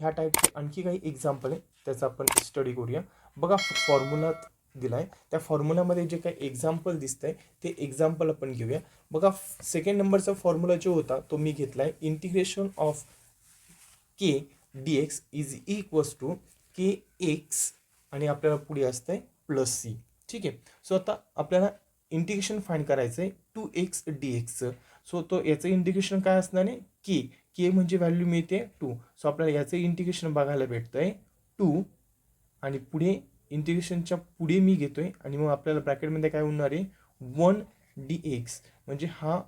ह्या टाईपचे आणखी काही एक्झाम्पल आहे, त्याचा आपण स्टडी करूया. बघा फॉर्म्युला दिलाय, त्या फॉर्म्युलामध्ये जे काही एक्झाम्पल दिसतंय ते एक्झाम्पल आपण घेऊया. बघा सेकंड नंबरचा फॉर्म्युला जो होता तो मी घेतलाय, integration of K D X is equals to K X आणि आपल्याला पुढे असतंय प्लस सी. ठीक आहे. सो आता आपल्याला इंटिग्रेशन फाइंड करायचं आहे 2x dx. सो तो याचं इंटिग्रेशन काय असणार आहे, के म्हणजे व्हॅल्यू मिळते 2. सो आपल्याला याचं इंटिग्रेशन बघायला भेटतंय 2 आणि पुढे इंटिग्रेशनच्या पुढे मी घेतोय आणि मग आपल्याला ब्रॅकेटमध्ये काय होणार आहे 1 dx. म्हणजे हा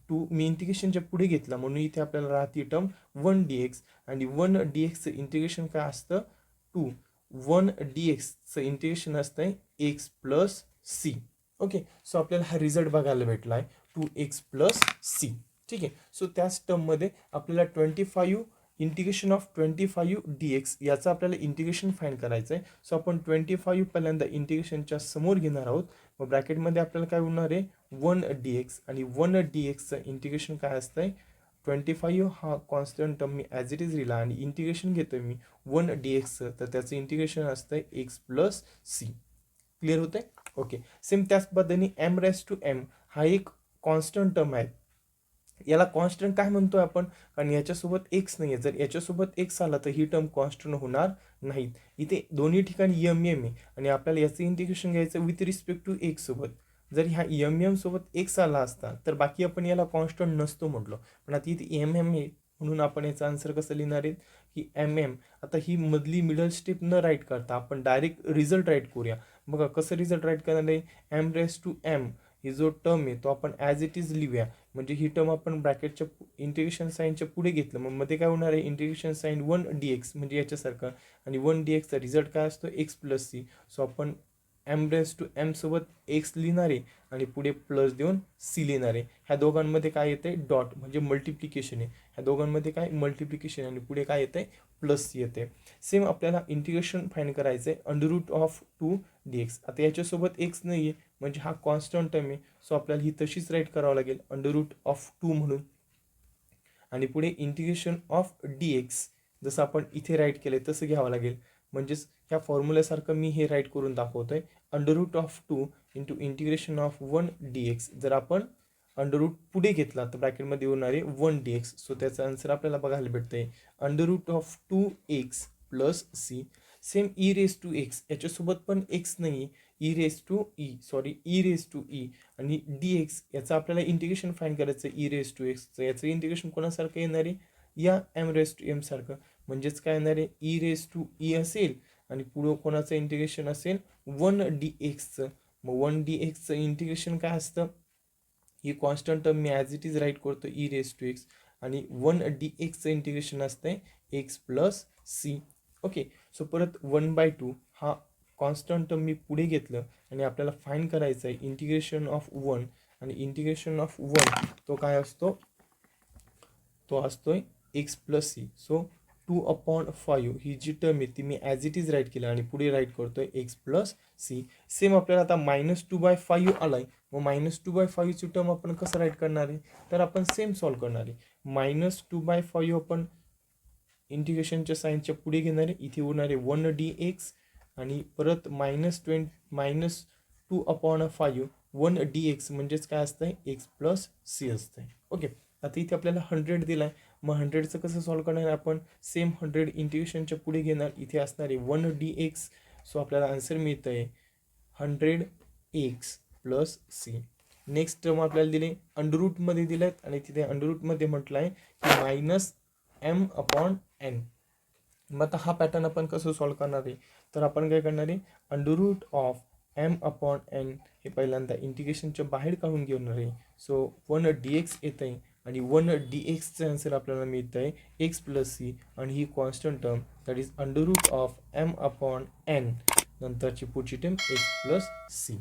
2 मी इंटिग्रेशनच्या पुढे घेतला म्हणून इथे आपल्याला राहते टर्म 1 dx आणि 1 dxचं इंटिग्रेशन काय असतं 2. 1 dxचं इंटिग्रेशन असतंय x plus C. Okay. So आपल्याला हा रिझल्ट बघायला भेटला आहे 2x प्लस सी. ठीक आहे. सो त्याच टर्ममध्ये आपल्याला 25 इंटिग्रेशन ऑफ 25 dx याचं आपल्याला इंटिग्रेशन फाइंड करायचं आहे. सो आपण 25 पहिल्यांदा इंटिग्रेशनच्या समोर घेणार आहोत. मग ब्रॅकेटमध्ये आपल्याला काय होणार आहे 1 dx आणि 1 dxचं इंटिग्रेशन काय असतंय 25 हा कॉन्स्टंट टर्म मी ॲज इट इज लिहिला आणि इंटिग्रेशन घेतोय मी 1 dxचं, तर त्याचं इंटिग्रेशन असतंय x प्लस सी. क्लिअर होतंय. ओके. सेम त्याच पद्धतीने m रेस टू m हा एक कॉन्स्टंट टर्म आहे. याला कॉन्स्टंट काय म्हणतोय आपण, कारण याच्यासोबत एक्स नाही आहे. जर याच्यासोबत एक्स आला तर ही टर्म कॉन्स्टंट होणार नाहीत. इथे दोन्ही ठिकाणी एम आहे आणि आपल्याला याचं इंटिग्रेशन घ्यायचं विथ रिस्पेक्ट टू एक्स सोबत. जर ह्या एम सोबत एक्स आला असता तर बाकी आपण याला कॉन्स्टंट नसतो म्हटलो, पण आता इथे एम आहे म्हणून आपण याचा आन्सर कसं लिहिणार आहे की एम. आता ही मधली मिडल स्टेप न राईट करता आपण डायरेक्ट रिझल्ट राईट करूया. बघा कसं रिझल्ट राईट करणार आहे, एम रेस टू एम ही जो टर्म आहे तो आपण ॲज इट इज लिहूया. म्हणजे ही टर्म आपण ब्रॅकेटच्या इंटिग्रेशन साईनच्या पुढे घेतलं, मग मध्ये काय होणार आहे इंटिग्रेशन साईन 1 dx म्हणजे याच्यासारखं आणि 1 dxचा रिझल्ट काय असतो x प्लस सी. सो आपण एम रेस टू एम सोबत एक्स लिहिणार आहे आणि पुढे प्लस देऊन सी लिहिणार आहे. ह्या दोघांमध्ये काय येतंय डॉट म्हणजे मल्टिप्लिकेशन आहे. ह्या दोघांमध्ये काय मल्टिप्लिकेशन आणि पुढे काय येतंय प्लस सी येते. सेम आपल्याला इंटिग्रेशन फाइंड करायचं आहे अंडर रूट ऑफ 2 dx. आता याच्यासोबत एक्स नाही आहे म्हणजे हा कॉन्स्टंट टर्म आहे. सो आपल्याला ही तशीच राईट करावं लागेल अंडर रूट ऑफ 2 म्हणून आणि पुढे इंटिग्रेशन ऑफ dx जसं आपण इथे राईट केलं तसं घ्यावं लागेल. म्हणजेच ह्या फॉर्म्युल्यासारखं मी हे राईट करून दाखवतोय under root of 2 into integration of 1 dx. जर आपण अंडर रूट पुढे घेतला तर ब्रॅकेटमध्ये होणार आहे 1 dx. सो त्याचा आन्सर आपल्याला बघायला भेटतंय under root of 2x plus C. Same E raise to X याच्यासोबत पण एक्स नाही, ई रेस टू ई आणि डी एक्स याचं आपल्याला इंटिग्रेशन फाइंड करायचं ई रेस टू एक्सचं. याचं इंटिग्रेशन कोणासारखं येणार आहे या एम रेस टू एम सारखं. म्हणजेच काय येणार आहे ई रेस टू ई असेल आणि पुढं कोणाचं इंटिग्रेशन असेल 1 dxचं. मग 1 dxचं इंटिग्रेशन काय असतं, ही कॉन्स्टंट टर्म मी ॲज इट इज राईट करतो ई रेस टू एक्स आणि 1 dxचं इंटिग्रेशन असतंय x plus C. Okay. So परत 1/2 हा कॉन्स्टंट टर्म मी पुढे घेतलं आणि आपल्याला फाइंड करायचं आहे इंटिग्रेशन ऑफ 1 आणि इंटिग्रेशन ऑफ 1 तो काय असतो, तो असतोय एक्स प्लस सी. सो 2/5 ही जी टर्म आहे ती मी ॲज इट इज राईट केलं आणि पुढे राईट करतोय एक्स प्लस सी. सेम आपल्याला आता -2/5 आलाय, मग -2/5ची टर्म आपण कसं राईट करणार आहे, तर आपण सेम सॉल्व करणार आहे. -2/5 आपण इंटिग्रेशनच्या साईनच्या पुढे घेणार आहे, इथे होणार आहे 1 dx आणि परत -2/5 1 dx म्हणजेच काय असतंय एक्स प्लस सी असतंय. ओके. आता इथे आपल्याला 100 दिला आहे, मग 100चं कसं सॉल्व करणार आहे आपण, सेम 100 इंटिग्रेशनच्या पुढे घेणार, इथे असणार आहे 1 dx. सो आपल्याला आन्सर मिळतं आहे 100x plus C. Next term आपल्याला दिले अंडर रूटमध्ये दिले आहेत आणि तिथे अंडर रूटमध्ये म्हटलं आहे की -m/n. मग आता हा पॅटर्न आपण कसं सॉल्व करणार आहे, तर आपण काय करणार आहे अंडर रूट ऑफ m/n हे पहिल्यांदा इंटिग्रेशनच्या बाहेर काढून घेणार आहे. सो 1 dx येतं आहे आणि 1 dxचं आन्सर आपल्याला मिळतं आहे एक्स प्लस सी आणि ही constant term that is under root of m/n नंतरची पुढची टर्म एक्स प्लस सी.